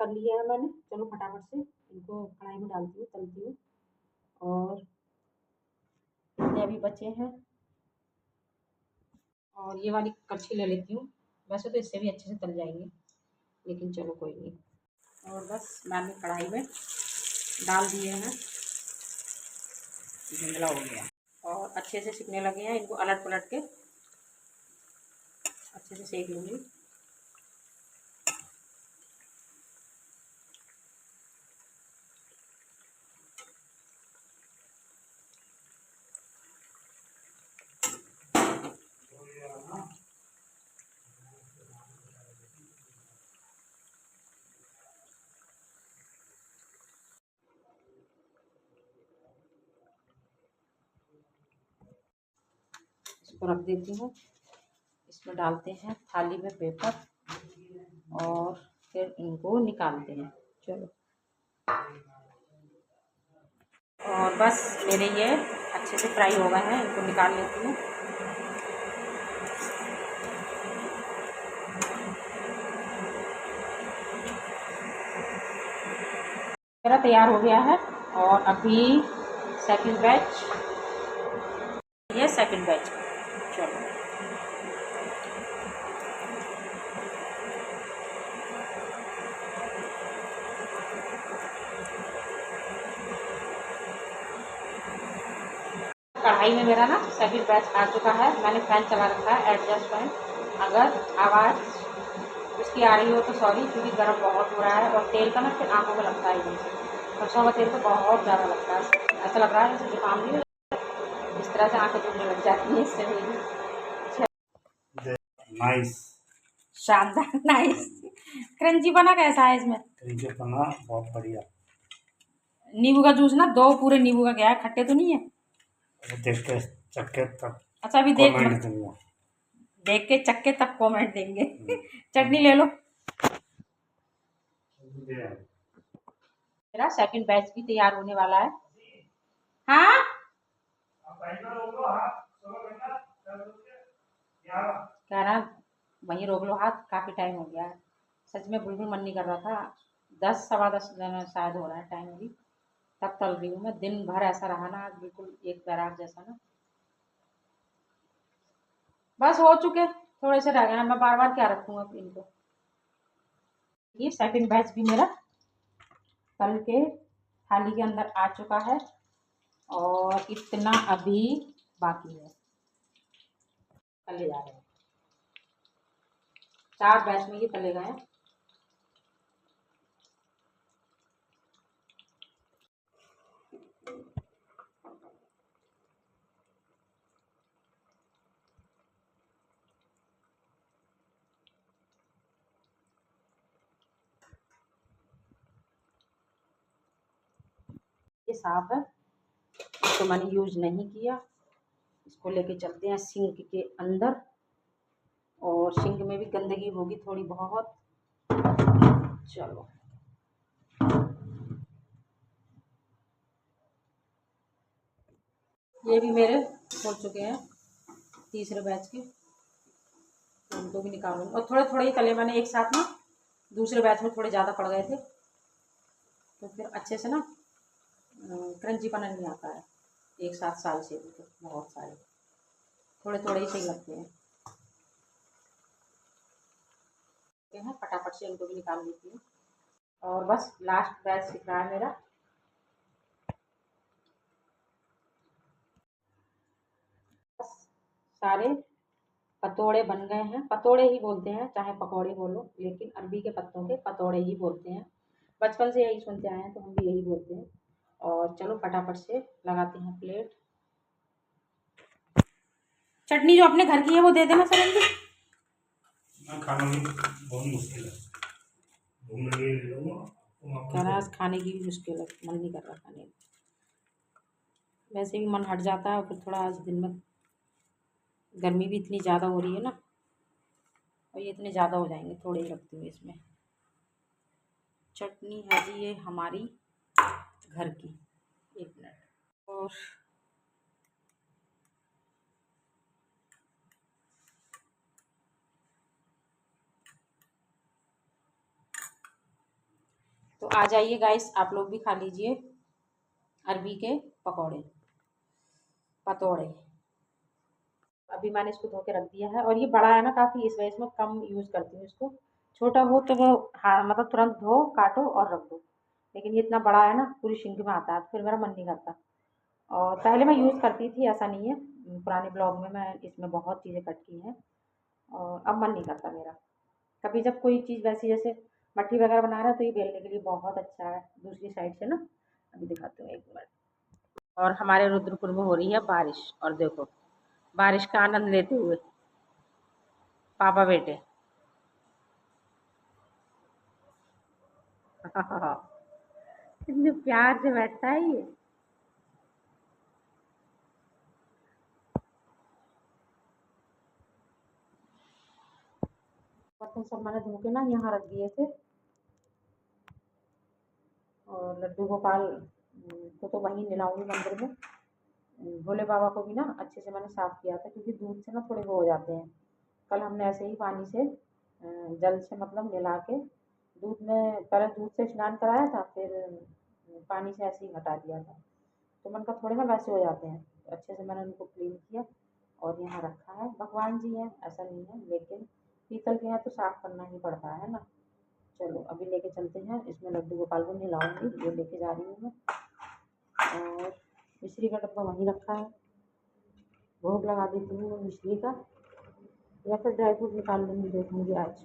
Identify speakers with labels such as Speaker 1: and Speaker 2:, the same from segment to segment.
Speaker 1: कर लिया है मैंने। चलो फटाफट से इनको कढ़ाई में डालती हूँ, तलती हूँ। और ये अभी बचे हैं, और ये वाली कड़छी ले लेती हूँ। वैसे तो इससे भी अच्छे से तल जाएंगे, लेकिन चलो कोई नहीं। और बस मैंने कढ़ाई में डाल दिए हैं, धुंधला हो गया और अच्छे से सिकने लगे हैं। इनको अलट पलट के अच्छे से सेक लूँगी। इसको रख देती हूँ। इसमें डालते हैं थाली में पेपर और फिर इनको निकालते हैं। चलो, और बस मेरे ये अच्छे से फ्राई हो गए हैं, इनको निकाल लेती हूँ। मेरा तैयार हो गया है। और अभी सेकंड बैच, ये सेकंड बैच। चलो, कढ़ाई में मेरा ना सेकंड बैच आ चुका है। मैंने फैन चला रखा है, एडजस्ट फैन। अगर आवाज़ उसकी आ रही हो तो सॉरी, क्योंकि गर्म बहुत हो रहा है और तेल का ना फिर आँखों में लगता है। एकदम से सरसों का तेल तो बहुत ज़्यादा लगता है, ऐसा लग रहा है जैसे जुकाम भी इस तरह से आँखें दुखने लग जाती हैं इससे मेरी। नाइस, शानदार, नाइस। क्रंची बना कैसा है इसमें? क्रंची बना बहुत बढ़िया। नींबू का जूस ना 2 पूरे नींबू का गया है, खट्टे तो नहीं है? देख के चक्के तक। अच्छा अभी देख के चक्के तक कमेंट देंगे। चटनी ले लो। मेरा सेकंड बैच भी तैयार होने वाला है। हाँ, कह रहा वहीं रोक लो हाथ, काफी टाइम हो गया है। सच में बिल्कुल मन नहीं कर रहा था। 10 सवा 10 शायद हो रहा है टाइम अभी, तब तल रही हूँ मैं। दिन भर ऐसा रहा ना, बिल्कुल एक बैराग जैसा ना। बस हो चुके, थोड़े से रह गए हैं। मैं बार बार क्या रखूँगा इनको। ये सेकंड बैच भी मेरा तल के थाली के अंदर आ चुका है, और इतना अभी बाकी है। तले जा रहे हैं, 4 बैच में ये तले गए हैं। ये साफ है, इसको मैंने यूज नहीं किया। इसको लेके चलते हैं सिंक के अंदर, और सिंक में भी गंदगी होगी थोड़ी बहुत। चलो, ये भी मेरे हो चुके हैं तीसरे बैच के, तो उनको भी निकालूंगी। और थोड़े थोड़े ही तले मैंने एक साथ ना, दूसरे बैच में थोड़े ज़्यादा पड़ गए थे, तो फिर अच्छे से ना क्रंचीपना नहीं आता है एक साथ साल से भी। तो बहुत सारे थोड़े थोड़े ही सही लगते हैं। फटाफट से इनको भी निकाल लेती हूँ। और बस लास्ट बैच सिक रहा है मेरा। बस सारे पतोड़े बन गए हैं। पतोड़े ही बोलते हैं, चाहे पकौड़े बोलो, लेकिन अरबी के पत्तों के पतोड़े ही बोलते हैं। बचपन से यही सुनते आए हैं, तो हम भी यही बोलते हैं। और चलो फटाफट से लगाते हैं प्लेट। चटनी जो अपने घर की है वो दे देना सर जी। खाना भी बहुत मुश्किल है, खाने की भी मुश्किल है, मन नहीं कर रहा खाने का। वैसे भी मन हट जाता है, और फिर थोड़ा आज दिन में गर्मी भी इतनी ज़्यादा हो रही है ना, और ये इतने ज़्यादा हो जाएंगे, थोड़े ही रखती हूँ इसमें। चटनी है जी ये हमारी घर की। 1 मिनट। और आ जाइए गाइस, आप लोग भी खा लीजिए अरबी के पकौड़े पतोड़े। अभी मैंने इसको धो के रख दिया है, और ये बड़ा है ना काफ़ी, इस वजह से मैं कम यूज़ करती हूँ इसको। छोटा हो तो वो हाँ मतलब तुरंत धो काटो और रख दो, लेकिन ये इतना बड़ा है ना पूरी शिंक में आता है, तो फिर मेरा मन नहीं करता। और पहले मैं यूज़ करती थी, ऐसा नहीं है, पुराने ब्लॉग में मैं इसमें बहुत चीज़ें कट की हैं, और अब मन नहीं करता मेरा। कभी जब कोई चीज़ वैसी जैसे मट्ठी वगैरह बना रहा है तो ये बेलने के लिए बहुत अच्छा है, दूसरी साइड से ना। अभी दिखाती हूँ, एक मिनट। और हमारे रुद्रपुर में हो रही है बारिश, और देखो बारिश का आनंद लेते हुए पापा बेटे। कितने प्यार से बैठता है ये। बर्तन सब मैंने धो के ना यहाँ रख दिए थे, और लड्डू गोपाल को तो वहीं मिलाऊंगी मंदिर में। भोले बाबा को भी ना अच्छे से मैंने साफ़ किया था, क्योंकि दूध से ना थोड़े वो हो जाते हैं। कल हमने ऐसे ही पानी से जल से मतलब मिला के दूध में, पहले दूध से स्नान कराया था, फिर पानी से ऐसे ही हटा दिया था। तो मन का थोड़े ना वैसे हो जाते हैं, तो अच्छे से मैंने उनको क्लीन किया और यहाँ रखा है। भगवान जी हैं ऐसा नहीं है, लेकिन पीतल के हैं तो साफ़ करना ही पड़ता है ना। चलो अभी लेके चलते हैं, इसमें लड्डू गोपाल को नहलाऊंगी, ये लेके जा रही हूँ मैं। और मिश्री का डब्बा वहीं रखा है, भोग लगा देती हूँ मिश्री का, या फिर ड्राई फ्रूट निकाल लूँगी, देखूँगी आज।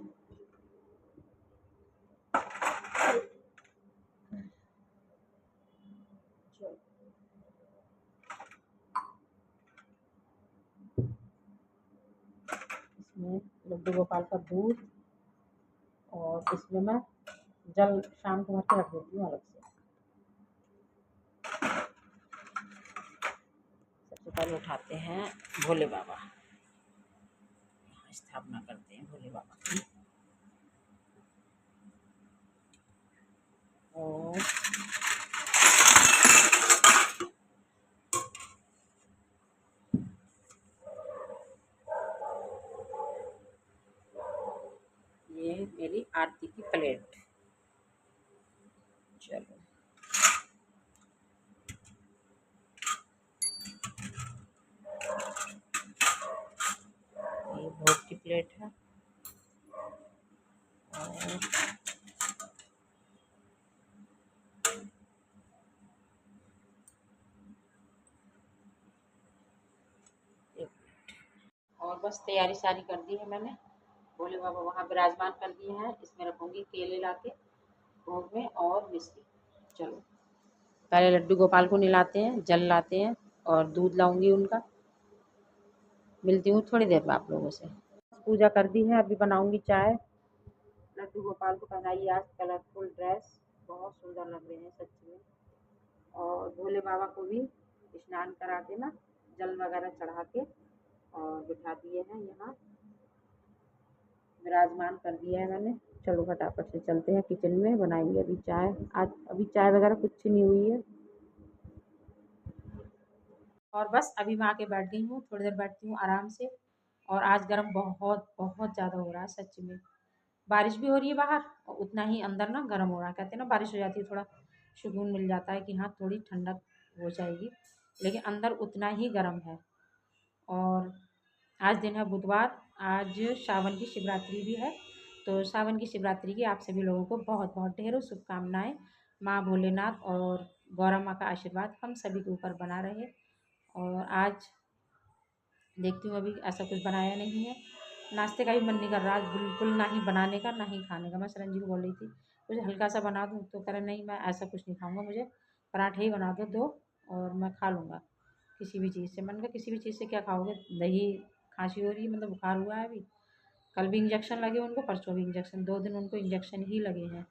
Speaker 1: चलो इसमें लड्डू गोपाल का दूध, और इसमें मैं जल शाम को भर के रख देती हूँ अलग से। सबसे पहले उठाते हैं भोले बाबा, स्थापना करते हैं भोले बाबा की। और ये मेरी आरती की प्लेट। चलो ये भोग की प्लेट है। और और बस तैयारी सारी कर दी है मैंने, भोले बाबा वहाँ विराजमान कर दिए हैं। इसमें रखूँगी केले लाके भोग में और मिश्री। चलो पहले लड्डू गोपाल को नहलाते हैं, जल लाते हैं और दूध लाऊंगी उनका। मिलती हूँ थोड़ी देर में आप लोगों से। पूजा कर दी है, अभी बनाऊंगी चाय। लड्डू गोपाल को पहनाई आज कलरफुल ड्रेस, बहुत सुंदर लग रहे हैं सच में। और भोले बाबा को भी स्नान करा के ना, जल वगैरह चढ़ा के और बिठा दिए हैं यहाँ, विराजमान कर दिया है मैंने। चलो फटाफट से चलते हैं किचन में, बनाएंगे अभी चाय। आज अभी चाय वगैरह कुछ नहीं हुई है। और बस अभी मैं आके बैठ गई हूँ, थोड़ी देर बैठती हूँ आराम से। और आज गर्म बहुत बहुत ज़्यादा हो रहा है सच में। बारिश भी हो रही है बाहर, और उतना ही अंदर ना गर्म हो रहा है। कहते हैं ना बारिश हो जाती है थोड़ा सुकून मिल जाता है कि हाँ थोड़ी ठंडक हो जाएगी, लेकिन अंदर उतना ही गर्म है। और आज दिन है बुधवार, आज सावन की शिवरात्रि भी है। तो सावन की शिवरात्रि की आप सभी लोगों को बहुत बहुत ढेरों शुभकामनाएं। माँ भोलेनाथ और गौरा माँ का आशीर्वाद हम सभी के ऊपर बना रहे। और आज देखती हूँ अभी ऐसा कुछ बनाया नहीं है, नाश्ते का भी मन नहीं कर रहा आज बिल्कुल, ना ही बनाने का ना ही खाने का। मैं सरन जी को बोल रही थी कुछ हल्का सा बना दूँ, तो कह रहे नहीं मैं ऐसा कुछ नहीं खाऊंगा, मुझे पराठे ही बना दो दो और मैं खा लूँगा किसी भी चीज़ से। मैंने कहा किसी भी चीज़ से क्या खाओगे, दही, खांसी हो रही है, मतलब बुखार हुआ है अभी। कल भी इंजेक्शन लगे उनको, परसों भी इंजेक्शन, 2 दिन उनको इंजेक्शन ही लगे हैं।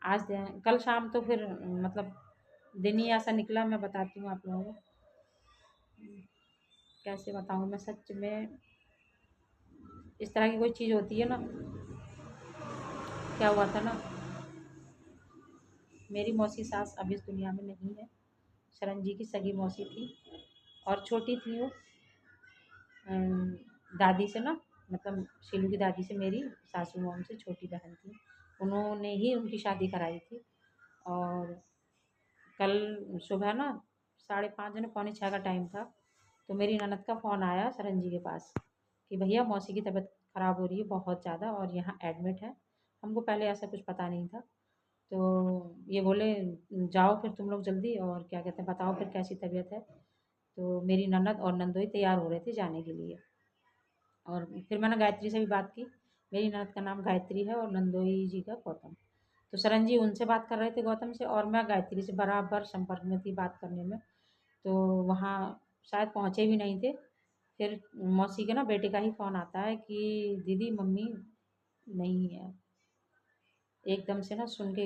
Speaker 1: आज कल शाम तो फिर मतलब दिन ही ऐसा निकला, मैं बताती हूँ आप लोगों को कैसे बताऊँ मैं सच में। इस तरह की कोई चीज़ होती है ना, क्या हुआ था ना, मेरी मौसी सास अब इस दुनिया में नहीं है। शरण जी की सगी मौसी थी, और छोटी थी वो दादी से ना, मतलब शीलू की दादी से, मेरी सासू मॉम से छोटी बहन थी। उन्होंने ही उनकी शादी कराई थी। और कल सुबह ना 5:30 या 5:45 का टाइम था, तो मेरी ननद का फ़ोन आया सरन जी के पास कि भैया मौसी की तबीयत ख़राब हो रही है बहुत ज़्यादा और यहाँ एडमिट है। हमको पहले ऐसा कुछ पता नहीं था। तो ये बोले जाओ फिर तुम लोग जल्दी और क्या कहते हैं बताओ फिर कैसी तबीयत है। तो मेरी ननद और नंदोई तैयार हो रहे थे जाने के लिए। और फिर मैंने गायत्री से भी बात की। मेरी ननद का नाम गायत्री है और नंदोई जी का गौतम। तो सरन जी उनसे बात कर रहे थे गौतम से, और मैं गायत्री से बराबर संपर्क में थी बात करने में। तो वहाँ शायद पहुँचे भी नहीं थे। फिर मौसी के ना बेटे का ही फ़ोन आता है कि दीदी मम्मी नहीं है। एकदम से ना सुन के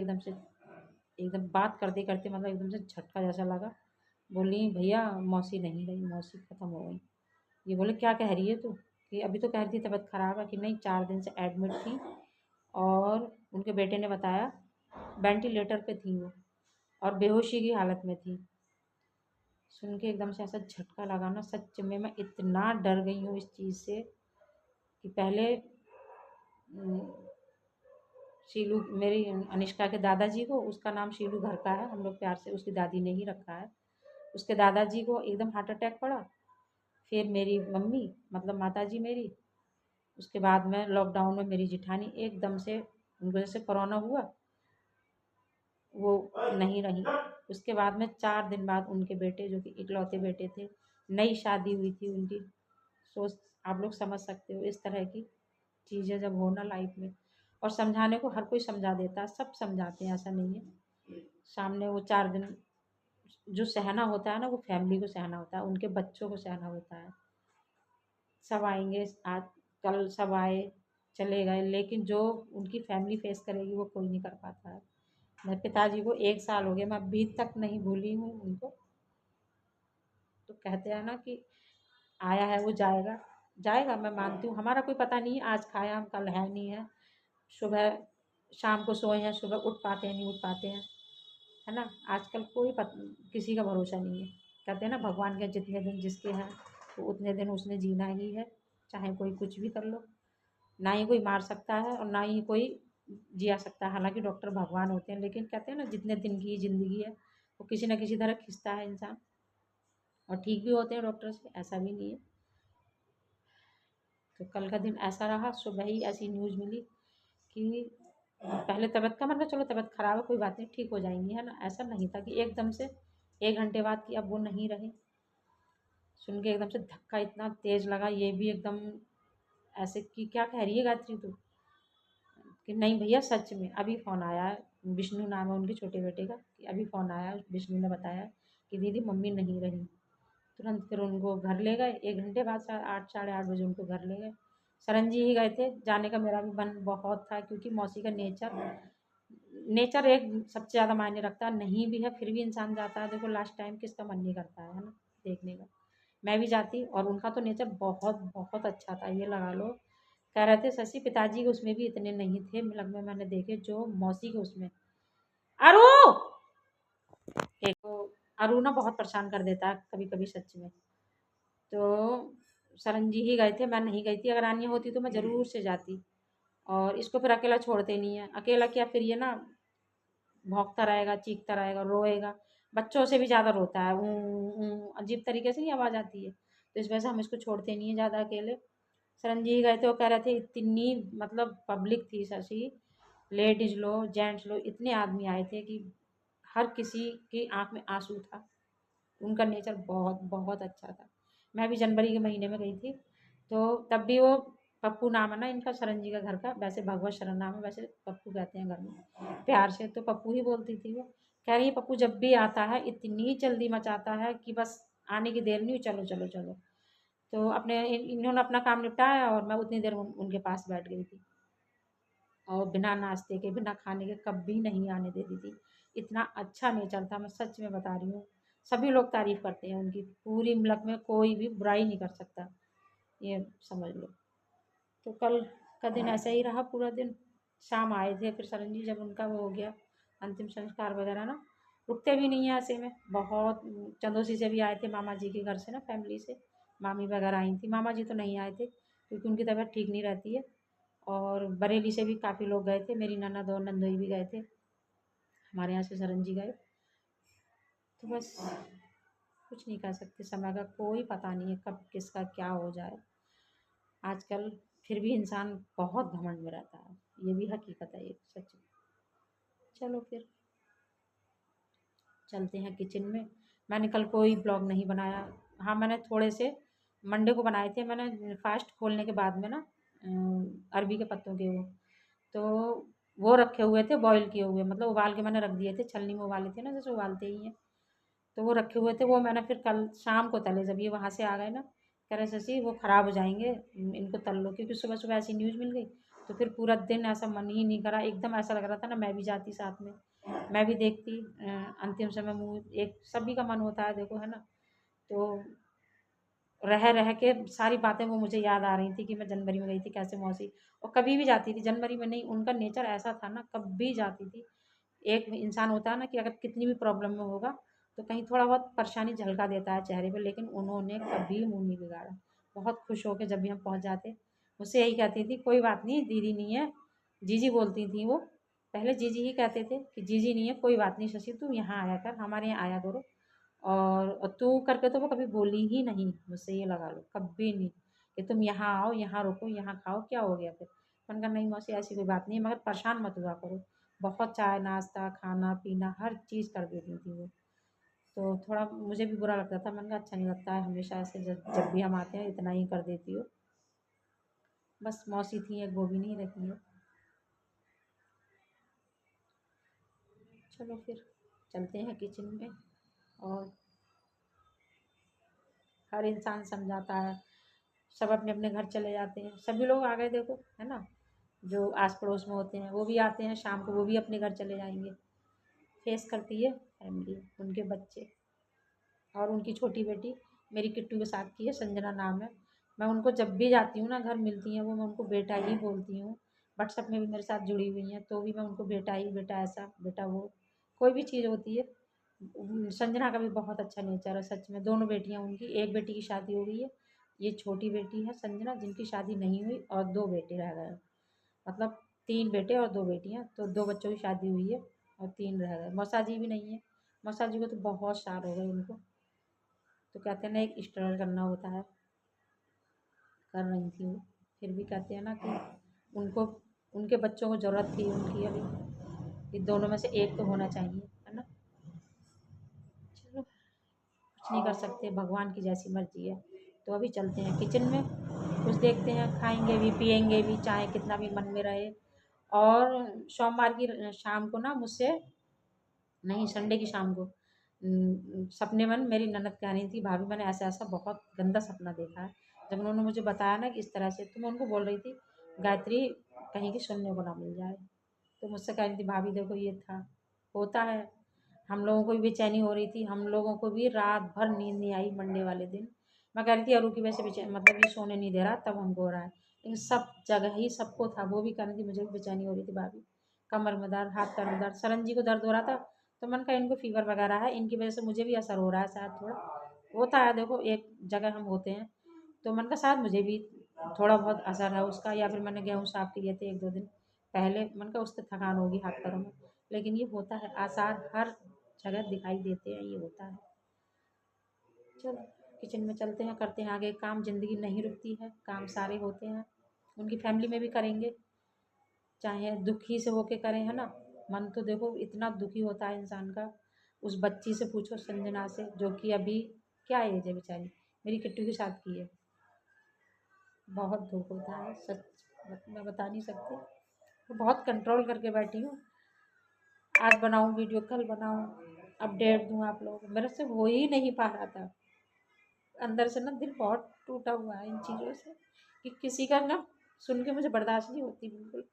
Speaker 1: एकदम बात करते करते मतलब एकदम से झटका जैसा लगा। बोली भैया मौसी नहीं रही, मौसी खत्म हो गई। ये बोले क्या कह रही है तू? कि अभी तो कह रही थी तबीयत खराब है। कि नहीं 4 दिन से एडमिट थी और उनके बेटे ने बताया वेंटिलेटर पे थी वो और बेहोशी की हालत में थी। सुन के एकदम से ऐसा झटका लगा ना, सच में मैं इतना डर गई हूँ इस चीज़ से कि पहले शीलू मेरी अनिष्का के दादाजी को, उसका नाम शीलू घर का है, हम लोग प्यार से उसकी दादी ने ही रखा है। उसके दादाजी को एकदम हार्ट अटैक पड़ा। फिर मेरी मम्मी मतलब माता जी मेरी, उसके बाद में लॉकडाउन में मेरी जिठानी एकदम से उनको जैसे कोरोना हुआ वो नहीं रही। उसके बाद में 4 दिन बाद उनके बेटे जो कि इकलौते बेटे थे, नई शादी हुई थी उनकी। सोच आप लोग समझ सकते हो इस तरह की चीज़ें जब हो ना लाइफ में। और समझाने को हर कोई समझा देता है, सब समझाते हैं, ऐसा नहीं है। सामने वो 4 दिन जो सहना होता है ना, वो फैमिली को सहना होता है, उनके बच्चों को सहना होता है। सब आएंगे आज, कल सब आए चले गए, लेकिन जो उनकी फैमिली फेस करेगी वो कोई नहीं कर पाता है। मेरे पिताजी को 1 साल हो गया, मैं अभी तक नहीं भूली हूँ उनको। तो कहते हैं ना कि आया है वो जाएगा। जाएगा मैं मानती हूँ, हमारा कोई पता नहीं है आज खाया हम कल है नहीं है। सुबह शाम को सोए हैं, सुबह उठ पाते हैं नहीं उठ पाते हैं, है ना। आजकल किसी का भरोसा नहीं है। कहते हैं ना भगवान के जितने दिन जिसके हैं तो उतने दिन उसने जीना ही है, चाहे कोई कुछ भी कर लो। ना ही कोई मार सकता है और ना ही कोई जिया सकता है। हालांकि डॉक्टर भगवान होते हैं, लेकिन कहते हैं ना जितने दिन की ज़िंदगी है वो किसी न किसी तरह खिंचता है इंसान। और ठीक भी होते हैं डॉक्टर से, ऐसा भी नहीं है। तो कल का दिन ऐसा रहा, सुबह ही ऐसी न्यूज़ मिली कि पहले तबीयत का मतलब चलो तबीयत खराब है कोई बात नहीं ठीक हो जाएंगी, है ना। ऐसा नहीं था कि एकदम से 1 घंटे बाद कि अब वो नहीं रहे। सुन के एकदम से धक्का इतना तेज लगा, ये भी एकदम ऐसे कि क्या कह रही है गायत्री तू? कि नहीं भैया सच में अभी फ़ोन आया है। विष्णु नाम है उनके छोटे बेटे का। कि अभी फ़ोन आया, विष्णु ने बताया कि दीदी मम्मी नहीं रही। तुरंत फिर उनको घर ले गए। 1 घंटे बाद 8 साढ़े 8 बजे उनको घर ले गए। सरन जी ही गए थे, जाने का मेरा भी मन बहुत था क्योंकि मौसी का नेचर नेचर एक सबसे ज़्यादा मायने रखता है। नहीं भी है फिर भी इंसान जाता है। देखो लास्ट टाइम किसका मन नहीं करता है ना देखने का। मैं भी जाती, और उनका तो नेचर बहुत बहुत अच्छा था, ये लगा लो। कह रहे थे शशि पिताजी के उसमें भी इतने नहीं थे मतलब में मैंने देखे जो मौसी के उसमें। अरु एक तो अरु ना बहुत परेशान कर देता है कभी कभी सच में। तो सरन जी ही गए थे, मैं नहीं गई थी। अगर आनी होती तो मैं ज़रूर से जाती। और इसको फिर अकेला छोड़ते नहीं है। अकेला क्या, फिर ये ना भौंकता रहेगा, चीखता रहेगा, रोएगा। बच्चों से भी ज़्यादा रोता है, अजीब तरीके से ही आवाज़ आती है। तो इस वजह से हम इसको छोड़ते नहीं हैं ज़्यादा अकेले। सरन जी गए थे, वो कह रहे थे इतनी मतलब पब्लिक थी शशि, लेडीज लो जेंट्स लो, इतने आदमी आए थे कि हर किसी की आंख में आंसू था। उनका नेचर बहुत बहुत अच्छा था। मैं भी जनवरी के महीने में गई थी, तो तब भी वो पप्पू नाम है ना इनका शरण जी का घर का, वैसे भगवत शरण नाम है, वैसे पप्पू कहते हैं घर में प्यार से, तो पप्पू ही बोलती थी वो। कह रही है पप्पू जब भी आता है इतनी जल्दी मचाता है कि बस आने की देर नहीं हुई, चलो चलो चलो। तो इन्होंने अपना काम निपटाया और मैं उतनी देर उनके पास बैठ गई थी। और बिना नाश्ते के बिना खाने के कभी नहीं आने देती थी। इतना अच्छा नेचर था, मैं सच में बता रही हूँ। सभी लोग तारीफ करते हैं उनकी, पूरी मुल्क में कोई भी बुराई नहीं कर सकता, ये समझ लो। तो कल का दिन ऐसा ही रहा पूरा दिन। शाम आए थे फिर सरन जी, जब उनका वो हो गया अंतिम संस्कार वगैरह ना, रुकते भी नहीं है ऐसे में। बहुत चंदोसी से भी आए थे मामा जी के घर से ना, फैमिली से मामी वगैरह आई थी। मामा जी तो नहीं आए थे क्योंकि उनकी तबीयत ठीक नहीं रहती है। और बरेली से भी काफ़ी लोग गए थे, मेरी ननद और नंदोई भी गए थे। हमारे यहाँ से सरन जी गए। तो बस कुछ नहीं कर सकते, समय का कोई पता नहीं है कब किसका क्या हो जाए आजकल। फिर भी इंसान बहुत घमंड में रहता है, ये भी हकीकत है, ये सच। चलो फिर चलते हैं किचन में। मैंने कल कोई ब्लॉग नहीं बनाया। हाँ, मैंने थोड़े से मंडे को बनाए थे, मैंने फास्ट खोलने के बाद में ना अरबी के पत्तों के वो, तो वो रखे हुए थे बॉईल किए हुए, मतलब उबाल के मैंने रख दिए थे, छलनी में उबाले थे ना जैसे उबालते ही हैं। तो वो रखे हुए थे, वो मैंने फिर कल शाम को तले, जब ये वहाँ से आ गए ना, कह रहे शशि वो ख़राब हो जाएंगे, इनको तल लो, क्योंकि सुबह सुबह ऐसी न्यूज़ मिल गई। तो फिर पूरा दिन ऐसा मन ही नहीं करा, एकदम ऐसा लग रहा था ना मैं भी जाती साथ में, मैं भी देखती अंतिम समय मूवी। एक सभी का मन होता है देखो, है ना। तो रह रह के सारी बातें वो मुझे याद आ रही थी कि मैं जनवरी में गई थी कैसे मौसी, और कभी भी जाती थी जनवरी में नहीं, उनका नेचर ऐसा था ना, कभी जाती थी। एक इंसान होता है ना कि अगर कितनी भी प्रॉब्लम में होगा तो कहीं थोड़ा बहुत परेशानी झलका देता है चेहरे पे, लेकिन उन्होंने कभी मुंह नहीं बिगाड़ा। बहुत खुश होकर जब भी हम पहुंच जाते मुझसे यही कहती थी, कोई बात नहीं दीदी नहीं है, जीजी बोलती थी वो, पहले जीजी ही कहते थे कि जीजी नहीं है कोई बात नहीं शशि, तू यहाँ आया कर, हमारे यहाँ आया करो। और तू करके तो वो कभी बोली ही नहीं मुझसे, ये लगा लो कभी नहीं कि तुम यहाँ आओ, यहाँ रुको, यहाँ खाओ, क्या हो गया फिर। मैंने कहा नहीं मौसी ऐसी कोई बात नहीं है, मगर परेशान मत हुआ करो। बहुत चाय नाश्ता खाना पीना हर चीज़ कर देती थी वो। तो थोड़ा मुझे भी बुरा लगता था, मैंने कहा अच्छा नहीं लगता है हमेशा ऐसे, जब जब भी हम आते हैं इतना ही कर देती हो। बस मौसी थी एक, वो भी नहीं रही है। चलो फिर चलते हैं किचन में। और हर इंसान समझाता है, सब अपने अपने घर चले जाते हैं, सभी लोग आ गए देखो, है ना। जो आस पड़ोस में होते हैं वो भी आते हैं, शाम को वो भी अपने घर चले जाएंगे। फेस करती है फैमिली, उनके बच्चे और उनकी छोटी बेटी मेरी किट्टू के साथ की है, संजना नाम है। मैं उनको जब भी जाती हूँ ना घर मिलती हैं वो, मैं उनको बेटा ही बोलती हूँ। व्हाट्सएप में भी मेरे साथ जुड़ी हुई हैं तो भी मैं उनको बेटा ही, बेटा ऐसा बेटा वो, कोई भी चीज़ होती है। संजना का भी बहुत अच्छा नेचर है सच में। दोनों बेटियां उनकी, एक बेटी की शादी हो गई है, ये छोटी बेटी है संजना जिनकी शादी नहीं हुई, और दो बेटे रह गए, मतलब तीन बेटे और दो बेटियां, तो दो बच्चों की शादी हुई है और तीन रह गए। मौसा जी भी नहीं है, मौसा जी को तो बहुत साल हो गए उनको। तो कहते हैं ना एक स्ट्रगल करना होता है, कर रही थी वो। फिर भी कहते हैं ना कि उनको, उनके बच्चों को ज़रूरत थी उनकी अभी, कि दोनों में से एक तो होना चाहिए, है ना। चलो कुछ नहीं कर सकते, भगवान की जैसी मर्जी है। तो अभी चलते हैं किचन में, कुछ देखते हैं, खाएंगे भी पियेंगे भी, चाहे कितना भी मन में रहे। और सोमवार की शाम को ना मुझसे, नहीं संडे की शाम को सपने में मेरी ननद कह रही थी भाभी मैंने ऐसा ऐसा बहुत गंदा सपना देखा है। जब उन्होंने मुझे बताया ना कि इस तरह से, तो मैं उनको बोल रही थी गायत्री कहीं की सुनने को ना मिल जाए। तो मुझसे कह रही थी भाभी देखो ये था, होता है। हम लोगों को भी बेचैनी हो रही थी, हम लोगों को भी रात भर नींद नहीं आई मंडे वाले दिन। मैं कह रही थी अरू की वजह से मतलब ये सोने नहीं दे रहा, तब हमको हो रहा है, लेकिन सब जगह ही सबको था। वो भी कह रही थी मुझे भी बेचैनी हो रही थी भाभी, कमर में दर्द, हाथ पैर में दर्द, सरन जी को दर्द हो रहा था। तो मैंने कहा इनको फीवर वगैरह है, इनकी वजह से मुझे भी असर हो रहा है शायद थोड़ा, होता है देखो एक जगह हम होते हैं। तो मैंने कहा शायद मुझे भी थोड़ा बहुत असर है उसका, या फिर मैंने गेहूँ साफ किए थे एक दो दिन पहले, मैंने कहा उससे थकान होगी हाथ पैरों में। लेकिन ये होता है, आसार हर जगह दिखाई देते हैं, ये होता है। चलो किचन में चलते हैं, करते हैं आगे काम। ज़िंदगी नहीं रुकती है, काम सारे होते हैं, उनकी फैमिली में भी करेंगे, चाहे दुखी से होके करें, है ना। मन तो देखो इतना दुखी होता है इंसान का। उस बच्ची से पूछो संजना से, जो कि अभी क्या एज है बेचारी, मेरी किट्टू के साथ की है। बहुत दुख होता है सच, मैं बता नहीं सकती। तो बहुत कंट्रोल करके बैठी हूँ, आज बनाऊँ वीडियो कल बनाऊँ, अपडेट दूँ आप लोगों को, मेरे से हो ही नहीं पा रहा था। अंदर से ना दिल बहुत टूटा हुआ है इन चीज़ों से, कि किसी का ना सुन के मुझे बर्दाश्त नहीं होती बिल्कुल।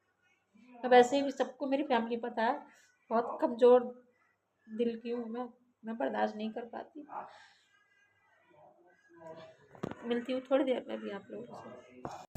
Speaker 1: अब ऐसे भी सबको मेरी फैमिली पता है, बहुत कमज़ोर दिल की हूँ मैं बर्दाश्त नहीं कर पाती। मिलती हूँ थोड़ी देर में भी आप लोगों से।